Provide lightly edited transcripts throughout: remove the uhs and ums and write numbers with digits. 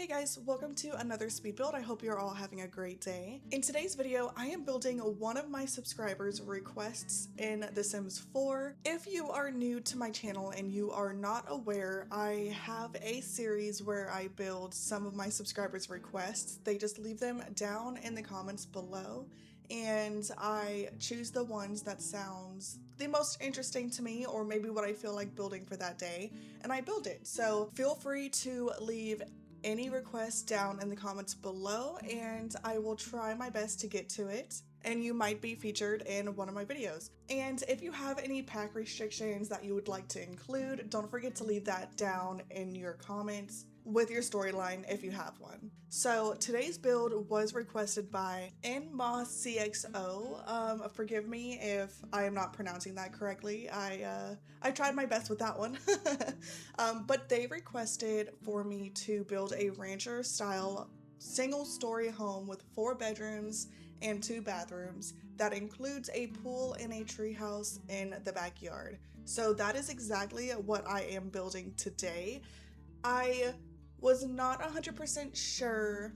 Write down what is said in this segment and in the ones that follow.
Hey guys, welcome to another speed build. I hope you're all having a great day. In today's video, I am building one of my subscribers' requests in The Sims 4. If you are new to my channel and you are not aware, I have a series where I build some of my subscribers' requests. They just leave them down in the comments below, and I choose the ones that sounds the most interesting to me, or maybe what I feel like building for that day, and I build it. So feel free to leave any requests down in the comments below, and I will try my best to get to it, and you might be featured in one of my videos. And if you have any pack restrictions that you would like to include, don't forget to leave that down in your comments with your storyline if you have one. So today's build was requested by NMOSCXO. Forgive me if I am not pronouncing that correctly. I tried my best with that one. But they requested for me to build a rancher style single story home with 4 bedrooms and 2 bathrooms that includes a pool and a treehouse in the backyard. So that is exactly what I am building today. I was not 100% sure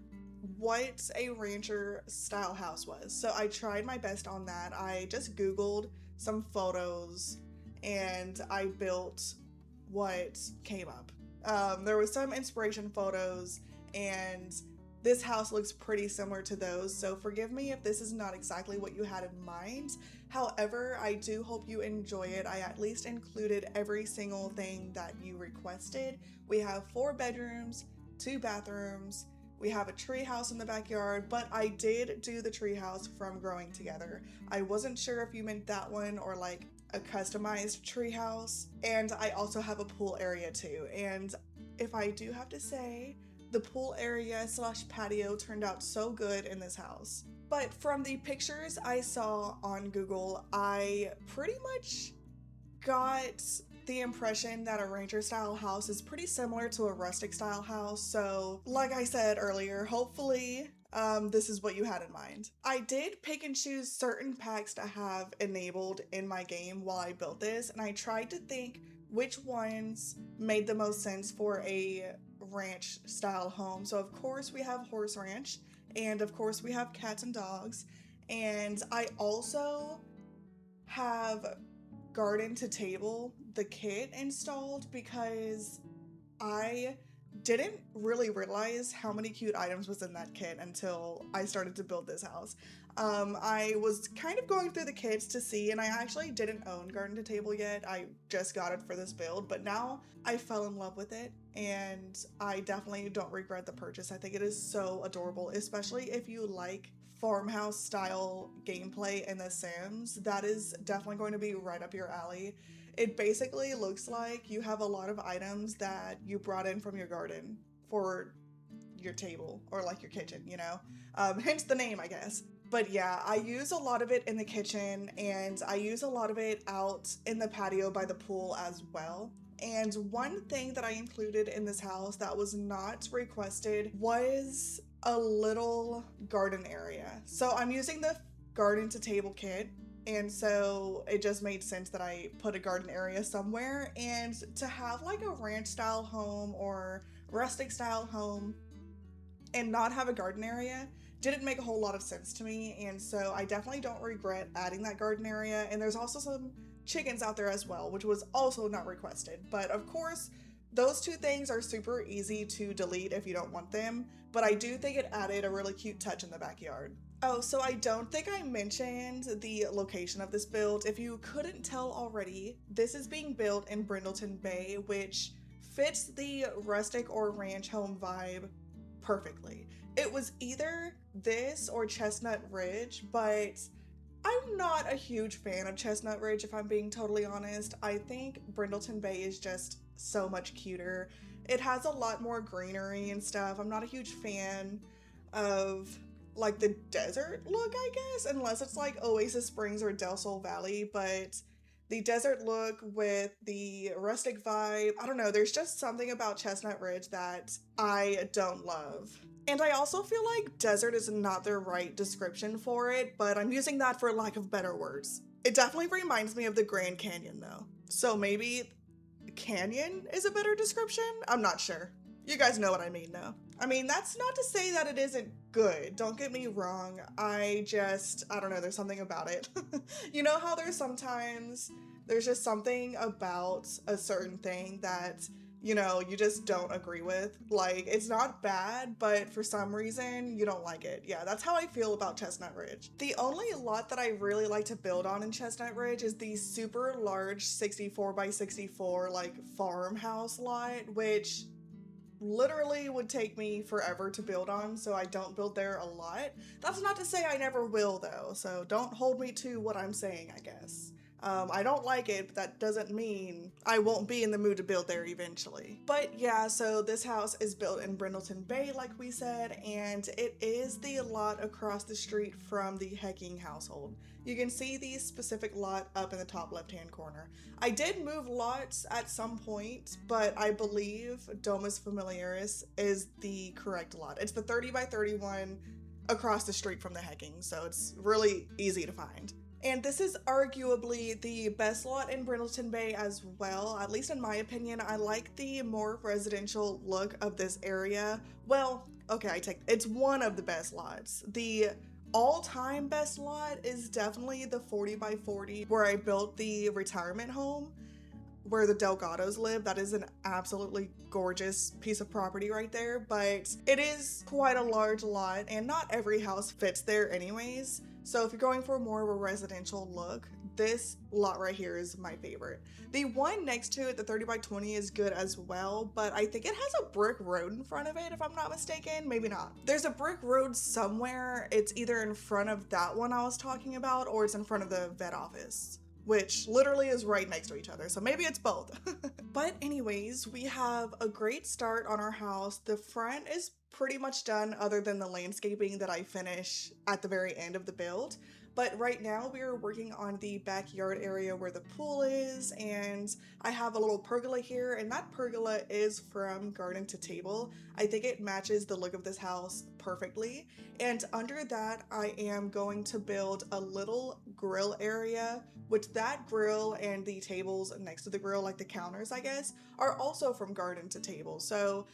what a rancher style house was, so I tried my best on that. I just googled some photos and I built what came up. There was some inspiration photos, and this house looks pretty similar to those, so forgive me if this is not exactly what you had in mind. However, I do hope you enjoy it. I at least included every single thing that you requested. We have 4 bedrooms, 2 bathrooms, we have a tree house in the backyard, but I did do the tree house from Growing Together. I wasn't sure if you meant that one or like a customized tree house. And I also have a pool area too. And if I do have to say, the pool area / patio turned out so good in this house. But from the pictures I saw on Google, I pretty much got the impression that a rancher style house is pretty similar to a rustic style house. So like I said earlier, hopefully this is what you had in mind. I did pick and choose certain packs to have enabled in my game while I built this, and I tried to think which ones made the most sense for a ranch style home. So of course we have horse ranch, and of course we have cats and dogs, and I also have garden to table, the kit, installed because I didn't really realize how many cute items was in that kit until I started to build this house. I was kind of going through the kits to see, and I actually didn't own garden to table yet. I just got it for this build, but now I fell in love with it, and I definitely don't regret the purchase. I think it is so adorable, especially if you like farmhouse style gameplay in The Sims. That is definitely going to be right up your alley. It basically looks like you have a lot of items that you brought in from your garden for your table or like your kitchen, you know? Hence the name, I guess. But yeah, I use a lot of it in the kitchen, and I use a lot of it out in the patio by the pool as well. And one thing that I included in this house that was not requested was a little garden area. So I'm using the garden to table kit, and so it just made sense that I put a garden area somewhere. And to have like a ranch style home or rustic style home and not have a garden area didn't make a whole lot of sense to me, and so I definitely don't regret adding that garden area. And there's also some chickens out there as well, which was also not requested, but of course those 2 things are super easy to delete if you don't want them, but I do think it added a really cute touch in the backyard. Oh, so I don't think I mentioned the location of this build. If you couldn't tell already, this is being built in Brindleton Bay, which fits the rustic or ranch home vibe perfectly. It was either this or Chestnut Ridge, but I'm not a huge fan of Chestnut Ridge, if I'm being totally honest. I think Brindleton Bay is just so much cuter. It has a lot more greenery and stuff. I'm not a huge fan of like the desert look, I guess, unless it's like Oasis Springs or Del Sol Valley, but the desert look with the rustic vibe, I don't know, there's just something about Chestnut Ridge that I don't love. And I also feel like desert is not the right description for it, but I'm using that for lack of better words. It definitely reminds me of the Grand Canyon though. So maybe canyon is a better description? I'm not sure. You guys know what I mean, though. I mean, that's not to say that it isn't good. Don't get me wrong. I don't know, there's something about it. You know how there's just something about a certain thing that, you just don't agree with. Like, it's not bad, but for some reason, you don't like it. Yeah, that's how I feel about Chestnut Ridge. The only lot that I really like to build on in Chestnut Ridge is the super large 64 by 64, like, farmhouse lot, which literally would take me forever to build on, so I don't build there a lot. That's not to say I never will, though, so don't hold me to what I'm saying, I guess. I don't like it, but that doesn't mean I won't be in the mood to build there eventually. But yeah, so this house is built in Brindleton Bay, like we said, and it is the lot across the street from the Hecking household. You can see the specific lot up in the top left-hand corner. I did move lots at some point, but I believe Domus Familiaris is the correct lot. It's the 30 by 31 across the street from the Hecking, so it's really easy to find. And this is arguably the best lot in Brindleton Bay as well, at least in my opinion. I like the more residential look of this area. Well, okay, it's one of the best lots. The all-time best lot is definitely the 40 by 40 where I built the retirement home where the Delgados live. That is an absolutely gorgeous piece of property right there, but it is quite a large lot and not every house fits there anyways. So if you're going for more of a residential look, this lot right here is my favorite. The one next to it, the 30 by 20, is good as well, but I think it has a brick road in front of it, if I'm not mistaken. Maybe not. There's a brick road somewhere. It's either in front of that one I was talking about, or it's in front of the vet office, which literally is right next to each other, so maybe it's both. But anyways, we have a great start on our house. The front is pretty much done other than the landscaping that I finish at the very end of the build. But right now we are working on the backyard area where the pool is, and I have a little pergola here, and that pergola is from Garden to Table. I think it matches the look of this house perfectly. And under that, I am going to build a little grill area, which that grill and the tables next to the grill, like the counters, I guess, are also from Garden to Table. So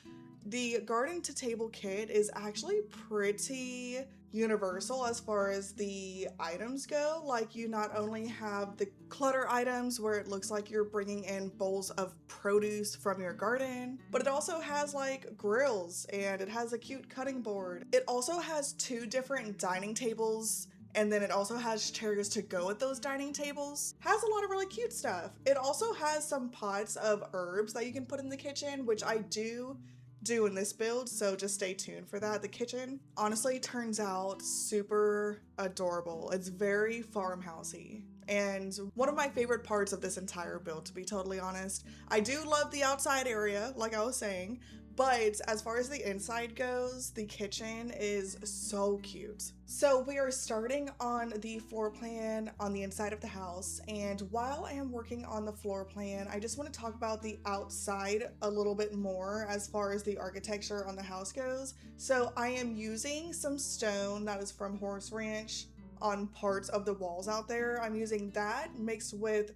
the Garden to Table kit is actually pretty universal as far as the items go. Like, you not only have the clutter items where it looks like you're bringing in bowls of produce from your garden, but it also has like grills and it has a cute cutting board. It also has 2 different dining tables, and then it also has chairs to go with those dining tables. Has a lot of really cute stuff. It also has some pots of herbs that you can put in the kitchen, which I do in this build, so just stay tuned for that. The kitchen honestly turns out super adorable. It's very farmhousey, and one of my favorite parts of this entire build, to be totally honest. I do love the outside area, like I was saying, but as far as the inside goes, the kitchen is so cute. So we are starting on the floor plan on the inside of the house, and while I am working on the floor plan, I just want to talk about the outside a little bit more as far as the architecture on the house goes. So I am using some stone that is from Horse Ranch on parts of the walls out there. I'm using that mixed with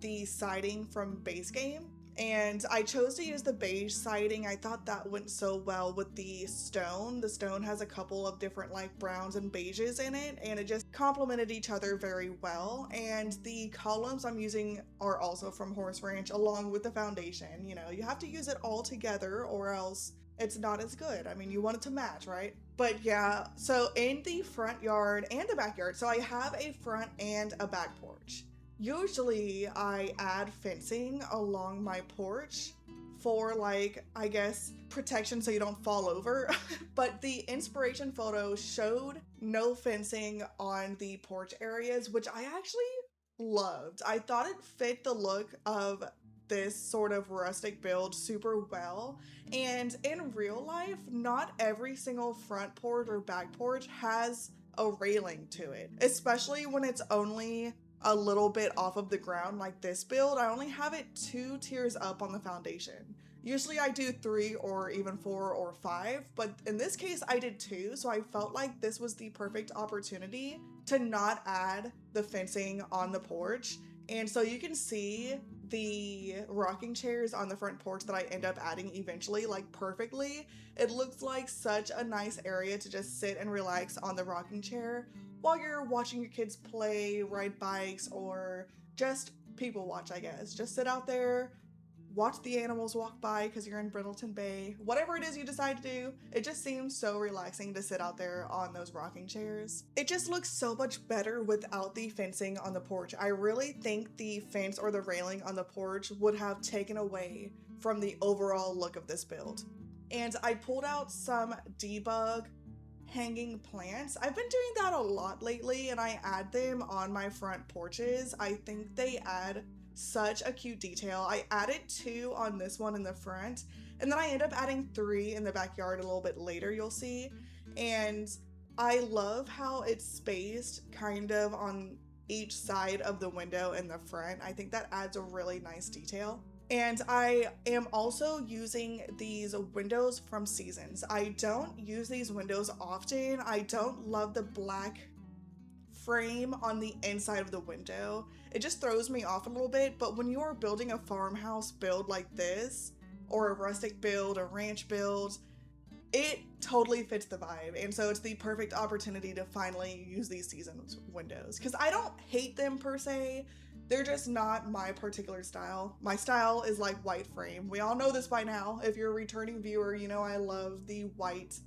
the siding from Base Game. And I chose to use the beige siding. I thought that went so well with the stone. The stone has a couple of different like browns and beiges in it, and it just complemented each other very well. And the columns I'm using are also from Horse Ranch, along with the foundation. You know, you have to use it all together or else it's not as good. I mean, you want it to match, right? But yeah, so in the front yard and the backyard, so I have a front and a back porch. Usually I add fencing along my porch for like, I guess, protection so you don't fall over. But the inspiration photo showed no fencing on the porch areas, which I actually loved. I thought it fit the look of this sort of rustic build super well. And in real life, not every single front porch or back porch has a railing to it, especially when it's only a little bit off of the ground. Like this build, I only have it 2 tiers up on the foundation. Usually I do 3 or even 4 or 5, but in this case I did 2, so I felt like this was the perfect opportunity to not add the fencing on the porch And so you can see the rocking chairs on the front porch that I end up adding eventually, like perfectly. It looks like such a nice area to just sit and relax on the rocking chair while you're watching your kids play, ride bikes, or just people watch, I guess. Just sit out there, watch the animals walk by because you're in Brindleton Bay. Whatever it is you decide to do, it just seems so relaxing to sit out there on those rocking chairs. It just looks so much better without the fencing on the porch. I really think the fence or the railing on the porch would have taken away from the overall look of this build. And I pulled out some debug hanging plants. I've been doing that a lot lately, and I add them on my front porches. I think they add such a cute detail. I added 2 on this one in the front, and then I end up adding 3 in the backyard a little bit later, you'll see. And I love how it's spaced kind of on each side of the window in the front. I think that adds a really nice detail. And I am also using these windows from Seasons. I don't use these windows often. I don't love the black frame on the inside of the window. It just throws me off a little bit, but when you are building a farmhouse build like this, or a rustic build, a ranch build, it totally fits the vibe. And so it's the perfect opportunity to finally use these Seasons windows. Because I don't hate them per se, they're just not my particular style. My style is like white frame. We all know this by now. If you're a returning viewer, you know I love the white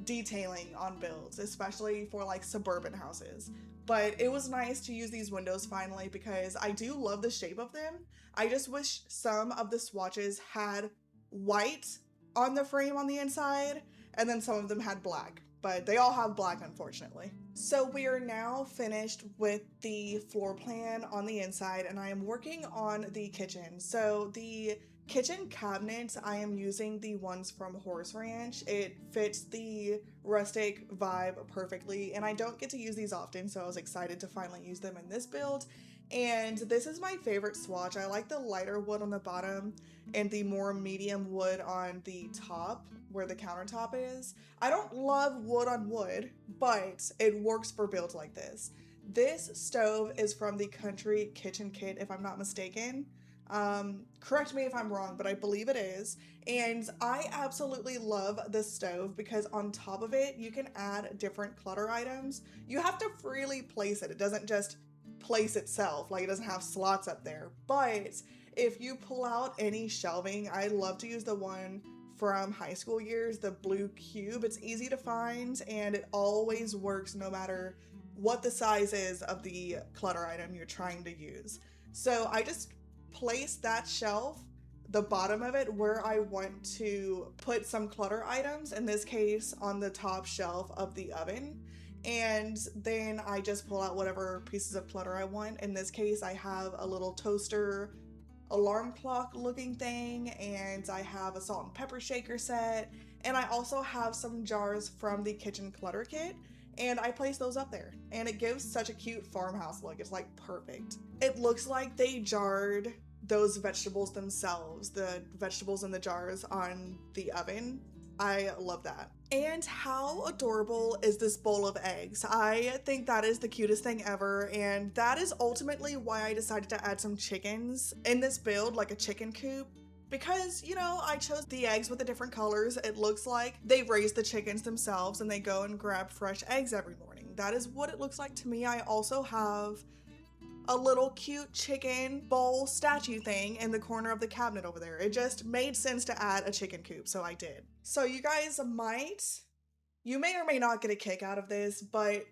detailing on builds, especially for like suburban houses. But it was nice to use these windows finally because I do love the shape of them. I just wish some of the swatches had white on the frame on the inside, and then some of them had black, but they all have black, unfortunately. So we are now finished with the floor plan on the inside, and I am working on the kitchen. So the kitchen cabinets, I am using the ones from Horse Ranch. It fits the rustic vibe perfectly, and I don't get to use these often, so I was excited to finally use them in this build. And this is my favorite swatch. I like the lighter wood on the bottom and the more medium wood on the top where the countertop is. I don't love wood on wood, but it works for builds like this. This stove is from the Country Kitchen Kit, if I'm not mistaken. Correct me if I'm wrong, but I believe it is. And I absolutely love this stove because on top of it, you can add different clutter items. You have to freely place it. It doesn't just place itself, like it doesn't have slots up there. But if you pull out any shelving, I love to use the one from high school years, the blue cube. It's easy to find and it always works no matter what the size is of the clutter item you're trying to use. So I just place that shelf, the bottom of it, where I want to put some clutter items, in this case on the top shelf of the oven. And then I just pull out whatever pieces of clutter I want. In this case, I have a little toaster alarm clock looking thing, and I have a salt and pepper shaker set, and I also have some jars from the kitchen clutter kit, and I place those up there, and it gives such a cute farmhouse look. It's like perfect. It looks like they jarred those vegetables themselves, the vegetables in the jars on the oven. I love that. And how adorable is this bowl of eggs? I think that is the cutest thing ever, and that is ultimately why I decided to add some chickens in this build, like a chicken coop. Because, you know, I chose the eggs with the different colors. It looks like they raise the chickens themselves and they go and grab fresh eggs every morning. That is what it looks like to me. I also have a little cute chicken bowl statue thing in the corner of the cabinet over there. It just made sense to add a chicken coop, so I did. So you guys you may or may not get a kick out of this, but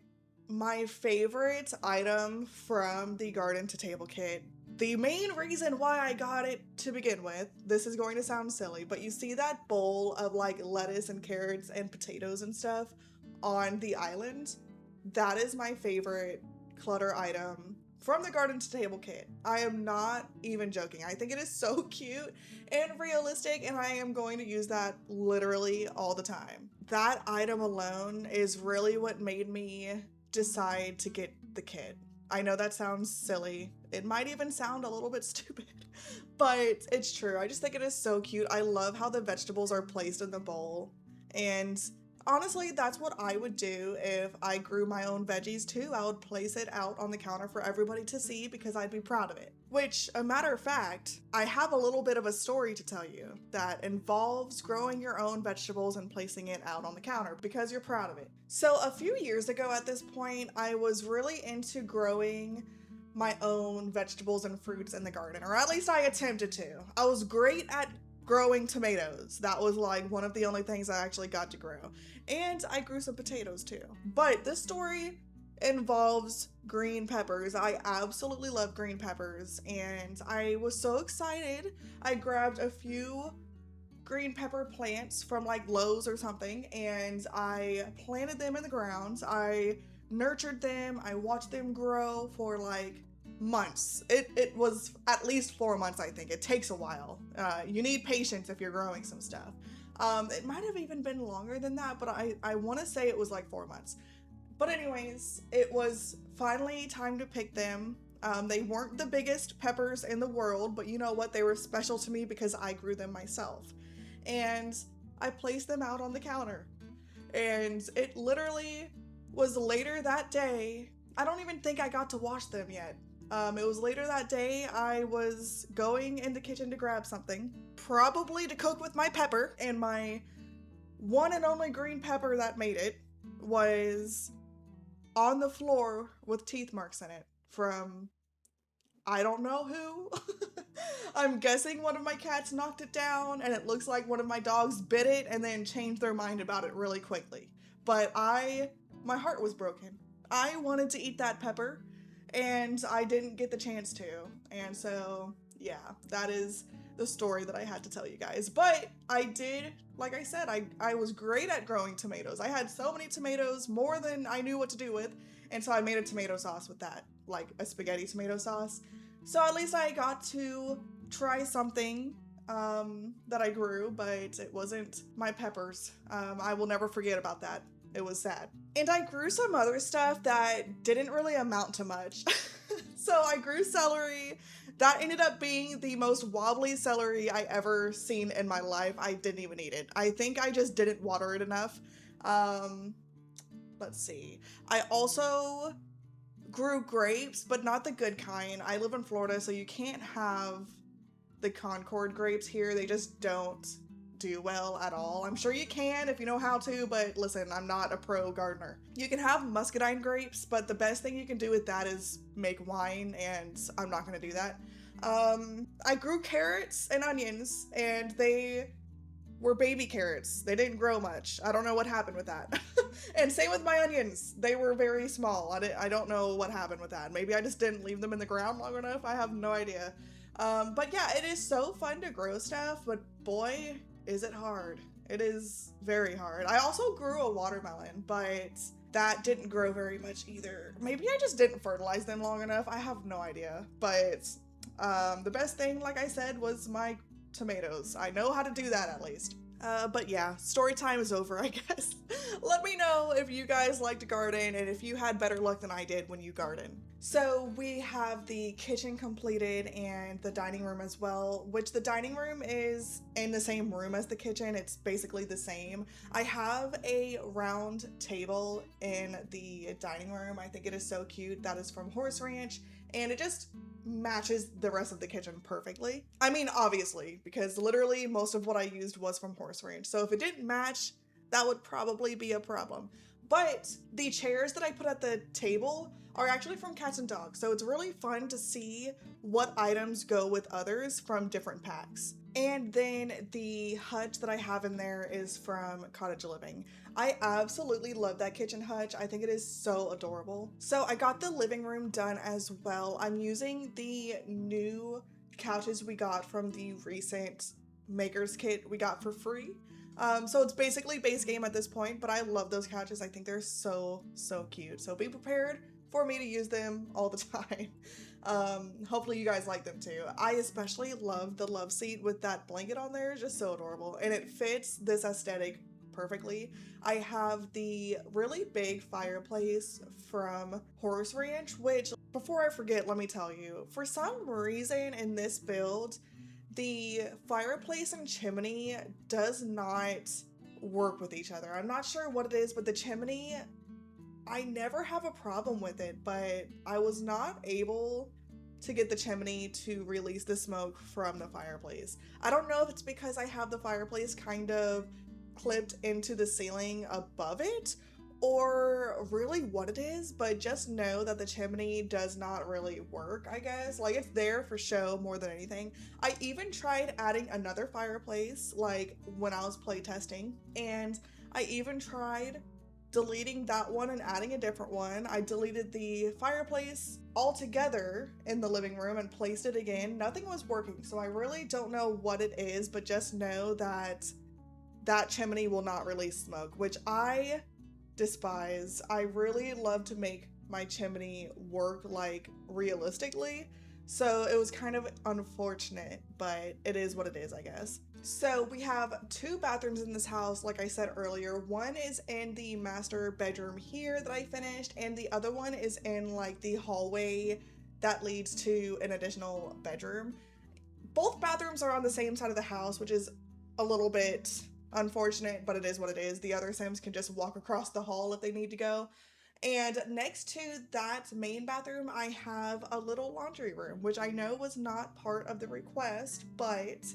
my favorite item from the garden to table kit, the main reason why I got it to begin with, this is going to sound silly, but you see that bowl of like lettuce and carrots and potatoes and stuff on the island? That is my favorite clutter item from the garden to table kit. I am not even joking. I think it is so cute and realistic, and I am going to use that literally all the time. That item alone is really what made me decide to get the kit. I know that sounds silly. It might even sound a little bit stupid, but it's true. I just think it is so cute. I love how the vegetables are placed in the bowl, and Honestly, that's what I would do if I grew my own veggies too. I would place it out on the counter for everybody to see because I'd be proud of it. Which, a matter of fact, I have a little bit of a story to tell you that involves growing your own vegetables and placing it out on the counter because you're proud of it. So, a few years ago at this point, I was really into growing my own vegetables and fruits in the garden, or at least I attempted to. I was great at growing tomatoes. That was like one of the only things I actually got to grow. And I grew some potatoes too. But this story involves green peppers. I absolutely love green peppers, and I was so excited. I grabbed a few green pepper plants from like Lowe's or something, and I planted them in the ground. I nurtured them. I watched them grow for like months. It was at least 4 months, I think. It takes a while. You need patience if you're growing some stuff. It might have even been longer than that, but I want to say it was like 4 months. But anyways, it was finally time to pick them. They weren't the biggest peppers in the world, but you know what? They were special to me because I grew them myself. And I placed them out on the counter. And it literally was later that day. I don't even think I got to wash them yet. It was later that day. I was going in the kitchen to grab something, probably to cook with my pepper, and my one and only green pepper that made it was on the floor with teeth marks in it from I don't know who. I'm guessing one of my cats knocked it down, and it looks like one of my dogs bit it and then changed their mind about it really quickly. But my heart was broken. I wanted to eat that pepper, and I didn't get the chance to. And so, yeah, that is the story that I had to tell you guys. But I did, like I said, I was great at growing tomatoes. I had so many tomatoes, more than I knew what to do with. And so I made a tomato sauce with that, like a spaghetti tomato sauce. So at least I got to try something that I grew, but it wasn't my peppers. I will never forget about that. It was sad. And I grew some other stuff that didn't really amount to much. So I grew celery. That ended up being the most wobbly celery I ever seen in my life. I didn't even eat it. I think I just didn't water it enough. Let's see. I also grew grapes, but not the good kind. I live in Florida, so you can't have the Concord grapes here. They just don't do well at all. I'm sure you can if you know how to, but listen, I'm not a pro gardener. You can have muscadine grapes, but the best thing you can do with that is make wine, and I'm not going to do that. I grew carrots and onions, and they were baby carrots. They didn't grow much. I don't know what happened with that. And same with my onions. They were very small. I don't know what happened with that. Maybe I just didn't leave them in the ground long enough. I have no idea. But yeah, it is so fun to grow stuff, but boy, is it hard. It is very hard. I also grew a watermelon, but that didn't grow very much either. Maybe I just didn't fertilize them long enough. I have no idea. But the best thing, like I said, was my tomatoes. I know how to do that at least. But yeah, story time is over, I guess. Let me know if you guys like to garden and if you had better luck than I did when you garden. So we have the kitchen completed and the dining room as well, which the dining room is in the same room as the kitchen. It's basically the same. I have a round table in the dining room. I think it is so cute. That is from Horse Ranch, and it just matches the rest of the kitchen perfectly. I mean, obviously, because literally most of what I used was from Horse Ranch. So if it didn't match, that would probably be a problem. But the chairs that I put at the table are actually from Cats and Dogs. So it's really fun to see what items go with others from different packs. And then the hutch that I have in there is from Cottage Living. I absolutely love that kitchen hutch. I think it is so adorable. So I got the living room done as well. I'm using the new couches we got from the recent Makers Kit we got for free. So it's basically base game at this point, but I love those couches. I think they're so cute. So be prepared for me to use them all the time. Hopefully you guys like them too. I especially love the love seat with that blanket on there. It's just so adorable, and it fits this aesthetic perfectly. I have the really big fireplace from Horse Ranch, which, before I forget, let me tell you, for some reason in this build, the fireplace and chimney does not work with each other. I'm not sure what it is, but the chimney, I never have a problem with it, but I was not able to get the chimney to release the smoke from the fireplace. I don't know if it's because I have the fireplace kind of clipped into the ceiling above it, or really what it is, but just know that the chimney does not really work, I guess. Like, it's there for show more than anything. I even tried adding another fireplace, like, when I was playtesting, and I even tried deleting that one and adding a different one. I deleted the fireplace altogether in the living room and placed it again. Nothing was working, so I really don't know what it is, but just know that that chimney will not release smoke, which I despise. I really love to make my chimney work, like, realistically, so it was kind of unfortunate, but it is what it is, I guess. So we have 2 bathrooms in this house, like I said earlier. One is in the master bedroom here that I finished, and the other one is in, like, the hallway that leads to an additional bedroom. Both bathrooms are on the same side of the house, which is a little bit unfortunate, but it is what it is. The other Sims can just walk across the hall if they need to go. And next to that main bathroom, I have a little laundry room, which I know was not part of the request, but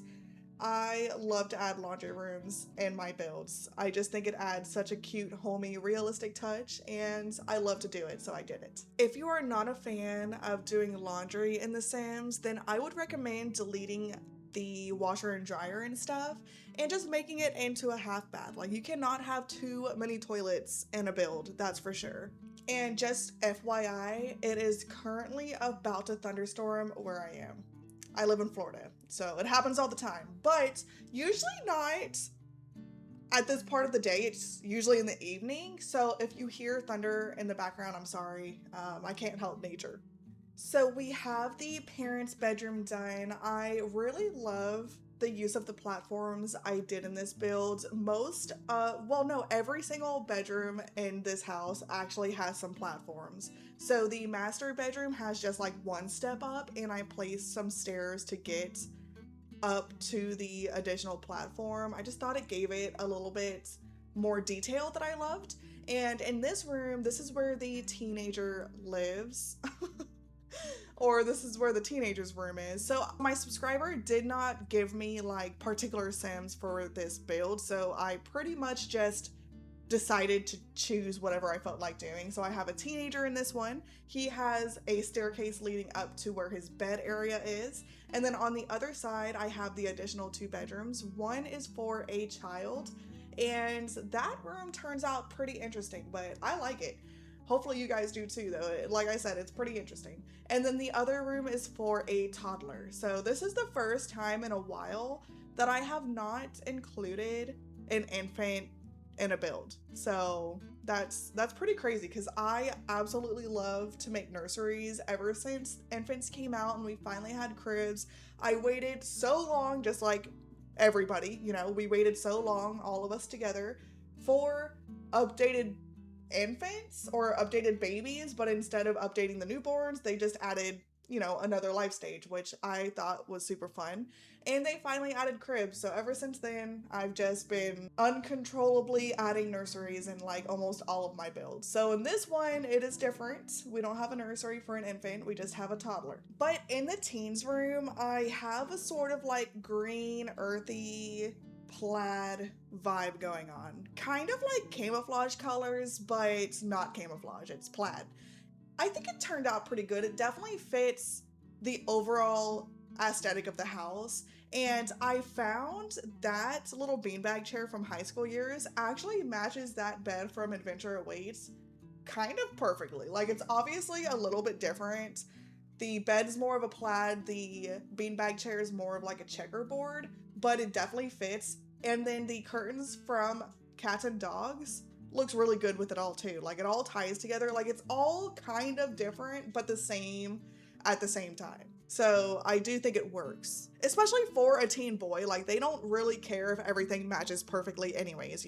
I love to add laundry rooms in my builds. I just think it adds such a cute, homey, realistic touch, and I love to do it, so I did it. If you are not a fan of doing laundry in The Sims, then I would recommend deleting the washer and dryer and stuff and just making it into a half bath. Like, you cannot have too many toilets in a build, that's for sure. And just FYI, it is currently about to thunderstorm where I am. I live in Florida, so it happens all the time, but usually not at this part of the day. It's usually in the evening, so if you hear thunder in the background, I'm sorry. I can't help nature. So we have the parents' bedroom done. I really love the use of the platforms I did in this build. Every single bedroom in this house actually has some platforms. So the master bedroom has just like one step up, and I placed some stairs to get up to the additional platform. I just thought it gave it a little bit more detail that I loved. And in this room, this is where the teenager lives. Or this is where the teenager's room is. So my subscriber did not give me like particular Sims for this build, so I pretty much just decided to choose whatever I felt like doing. So I have a teenager in this one. He has a staircase leading up to where his bed area is. And then on the other side, I have the additional 2 bedrooms. One is for a child, and that room turns out pretty interesting, but I like it. Hopefully you guys do too, though. Like I said, it's pretty interesting. And then the other room is for a toddler. So this is the first time in a while that I have not included an infant in a build. So that's pretty crazy, because I absolutely love to make nurseries. Ever since infants came out and we finally had cribs, I waited so long, just like everybody, we waited so long, all of us together, for updated infants or updated babies, but instead of updating the newborns, they just added, another life stage, which I thought was super fun. And they finally added cribs. So ever since then, I've just been uncontrollably adding nurseries in like almost all of my builds. So in this one, it is different. We don't have a nursery for an infant, we just have a toddler. But in the teens room, I have a sort of like green, earthy, plaid vibe going on. Kind of like camouflage colors, but it's not camouflage, it's plaid. I think it turned out pretty good. It definitely fits the overall aesthetic of the house. And I found that little beanbag chair from high school years actually matches that bed from Adventure Awaits kind of perfectly. Like, it's obviously a little bit different. The bed's more of a plaid, the beanbag chair is more of like a checkerboard, but it definitely fits. And then the curtains from Cats and Dogs looks really good with it all too. Like, it all ties together. Like, it's all kind of different, but the same at the same time. So I do think it works, especially for a teen boy. Like, they don't really care if everything matches perfectly anyways,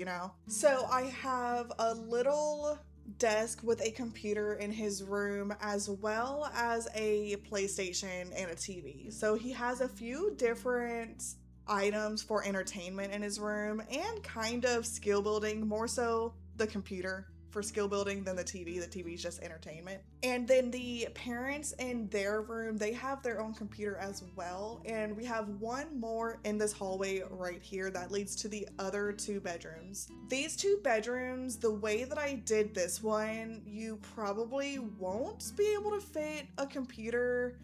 So I have a little desk with a computer in his room, as well as a PlayStation and a TV. So he has a few different items for entertainment in his room and kind of skill building, more so the computer for skill building than the TV. The TV is just entertainment. And then the parents in their room, they have their own computer as well. And we have one more in this hallway right here that leads to the other 2 bedrooms. These 2 bedrooms, the way that I did this one, you probably won't be able to fit a computer,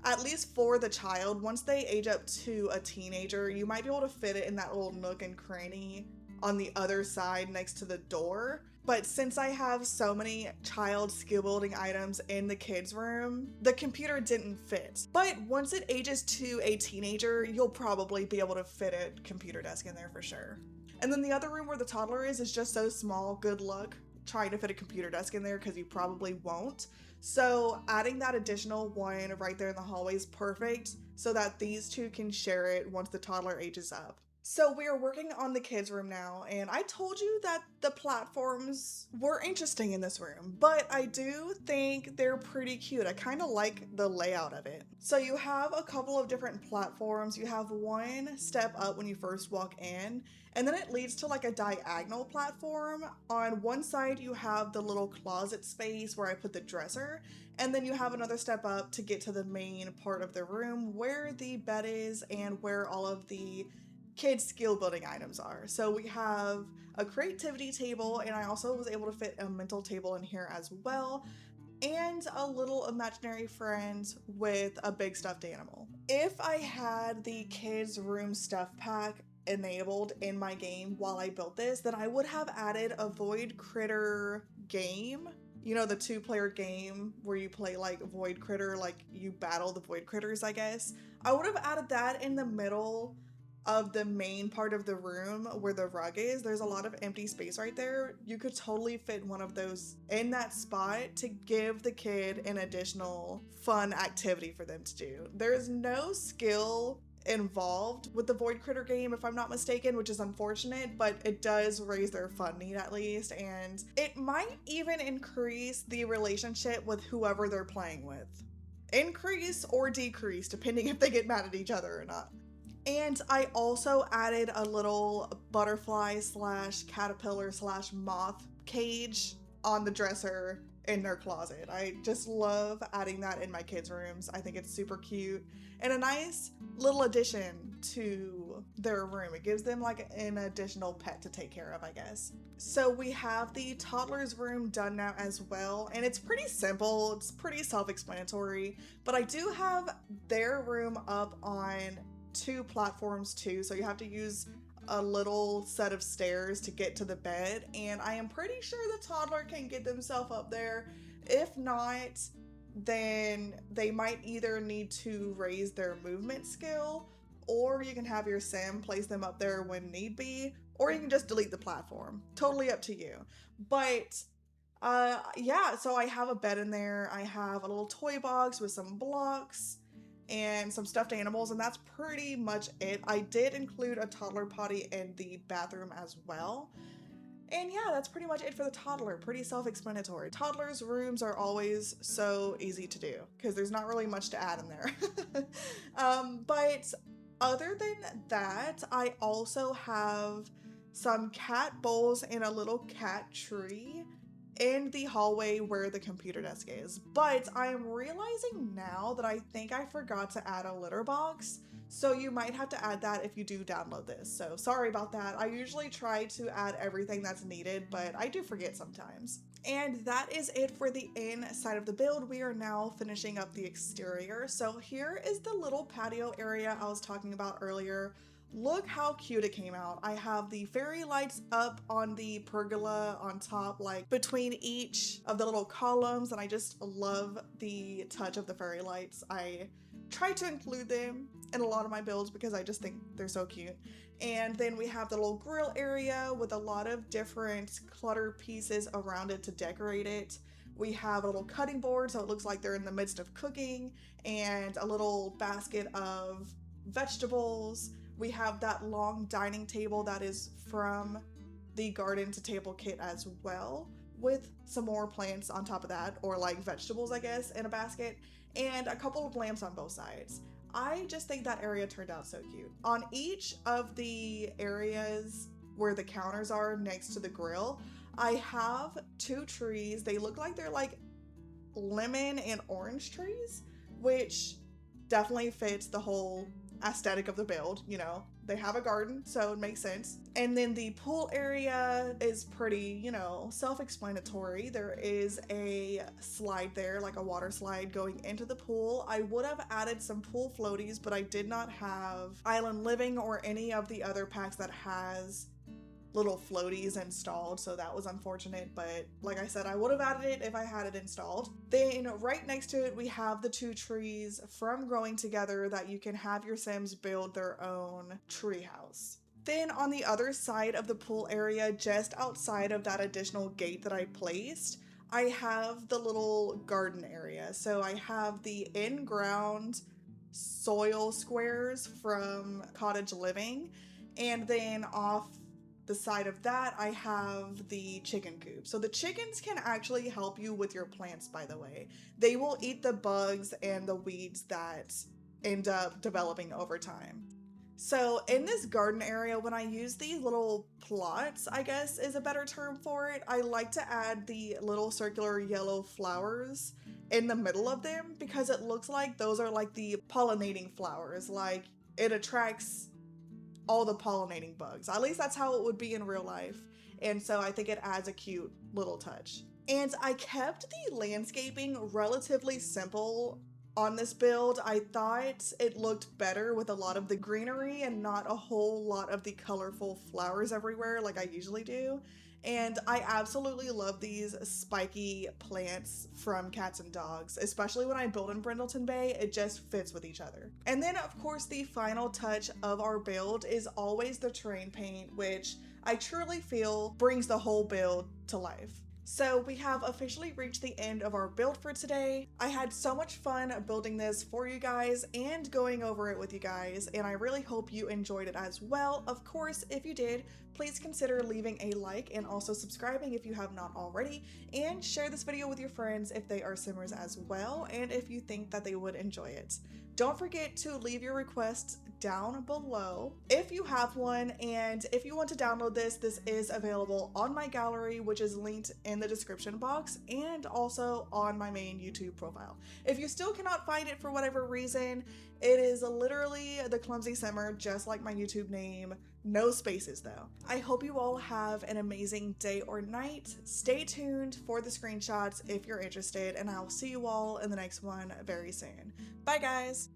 at least for the child. Once they age up to a teenager, you might be able to fit it in that little nook and cranny on the other side next to the door. But since I have so many child skill building items in the kids' room, the computer didn't fit. But once it ages to a teenager, you'll probably be able to fit a computer desk in there for sure. And then the other room where the toddler is just so small. Good luck trying to fit a computer desk in there because you probably won't. So adding that additional one right there in the hallway is perfect so that these 2 can share it once the toddler ages up. So we are working on the kids' room now, and I told you that the platforms were interesting in this room, but I do think they're pretty cute. I kind of like the layout of it. So you have a couple of different platforms. You have one step up when you first walk in, and then it leads to like a diagonal platform. On one side, you have the little closet space where I put the dresser, and then you have another step up to get to the main part of the room where the bed is and where all of the kids skill building items are. So we have a creativity table, and I also was able to fit a mental table in here as well, and a little imaginary friend with a big stuffed animal. If I had the kids room stuff pack enabled in my game while I built this, then I would have added a void critter game. You know, the 2-player game where you play like void critter, like you battle the void critters, I guess. I would have added that in the middle of the main part of the room where the rug is. There's a lot of empty space right there. You could totally fit one of those in that spot to give the kid an additional fun activity for them to do. There's no skill involved with the void critter game, if I'm not mistaken, which is unfortunate, but it does raise their fun need at least, and it might even increase the relationship with whoever they're playing with. Increase or decrease, depending if they get mad at each other or not. And I also added a little butterfly / caterpillar / moth cage on the dresser in their closet. I just love adding that in my kids' rooms. I think it's super cute and a nice little addition to their room. It gives them like an additional pet to take care of, I guess. So we have the toddler's room done now as well, and it's pretty simple. It's pretty self-explanatory, but I do have their room up on 2 platforms too, so you have to use a little set of stairs to get to the bed, and I am pretty sure the toddler can get themselves up there. If not, then they might either need to raise their movement skill, or you can have your sim place them up there when need be, or you can just delete the platform. Totally up to you. But yeah, so I have a bed in there. I have a little toy box with some blocks and some stuffed animals, and that's pretty much it. I did include a toddler potty in the bathroom as well. And yeah, that's pretty much it for the toddler. Pretty self-explanatory. Toddlers' rooms are always so easy to do because there's not really much to add in there. But other than that, I also have some cat bowls and a little cat tree in the hallway where the computer desk is. But I am realizing now that I think I forgot to add a litter box. So you might have to add that if you do download this. So sorry about that. I usually try to add everything that's needed, but I do forget sometimes. And that is it for the inside of the build. We are now finishing up the exterior. So here is the little patio area I was talking about earlier. Look how cute it came out. I have the fairy lights up on the pergola on top, like between each of the little columns, and I just love the touch of the fairy lights. I try to include them in a lot of my builds because I just think they're so cute. And then we have the little grill area with a lot of different clutter pieces around it to decorate it. We have a little cutting board so it looks like they're in the midst of cooking, and a little basket of vegetables. We have that long dining table that is from the garden to table kit as well, with some more plants on top of that, or like vegetables, I guess, in a basket, and a couple of lamps on both sides. I just think that area turned out so cute. On each of the areas where the counters are next to the grill, I have 2 trees. They look like they're like lemon and orange trees, which definitely fits the whole aesthetic of the build. You know, they have a garden, so it makes sense. And then the pool area is pretty, you know, self-explanatory. There is a slide there, like a water slide going into the pool. I would have added some pool floaties, but I did not have Island Living or any of the other packs that has little floaties installed, so that was unfortunate, but like I said, I would have added it if I had it installed. Then right next to it, we have the 2 trees from Growing Together that you can have your Sims build their own treehouse. Then on the other side of the pool area, just outside of that additional gate that I placed, I have the little garden area. So I have the in-ground soil squares from Cottage Living, and then off the side of that, I have the chicken coop. So the chickens can actually help you with your plants, by the way. They will eat the bugs and the weeds that end up developing over time. So in this garden area, when I use these little plots, I guess is a better term for it, I like to add the little circular yellow flowers in the middle of them because it looks like those are like the pollinating flowers. Like it attracts all the pollinating bugs. At least that's how it would be in real life. And so I think it adds a cute little touch. And I kept the landscaping relatively simple on this build. I thought it looked better with a lot of the greenery and not a whole lot of the colorful flowers everywhere like I usually do. And I absolutely love these spiky plants from Cats and Dogs, especially when I build in Brindleton Bay. It just fits with each other. And then of course the final touch of our build is always the terrain paint, which I truly feel brings the whole build to life. So we have officially reached the end of our build for today. I had so much fun building this for you guys and going over it with you guys, and I really hope you enjoyed it as well. Of course, if you did, please consider leaving a like and also subscribing if you have not already, and share this video with your friends if they are Simmers as well, and if you think that they would enjoy it. Don't forget to leave your requests down below if you have one, and if you want to download this is available on my gallery, which is linked in the description box, and also on my main YouTube profile. If you still cannot find it for whatever reason, it is literally The Clumsy Simmer, just like my YouTube name. No spaces though. I hope you all have an amazing day or night. Stay tuned for the screenshots if you're interested, and I'll see you all in the next one very soon. Bye guys!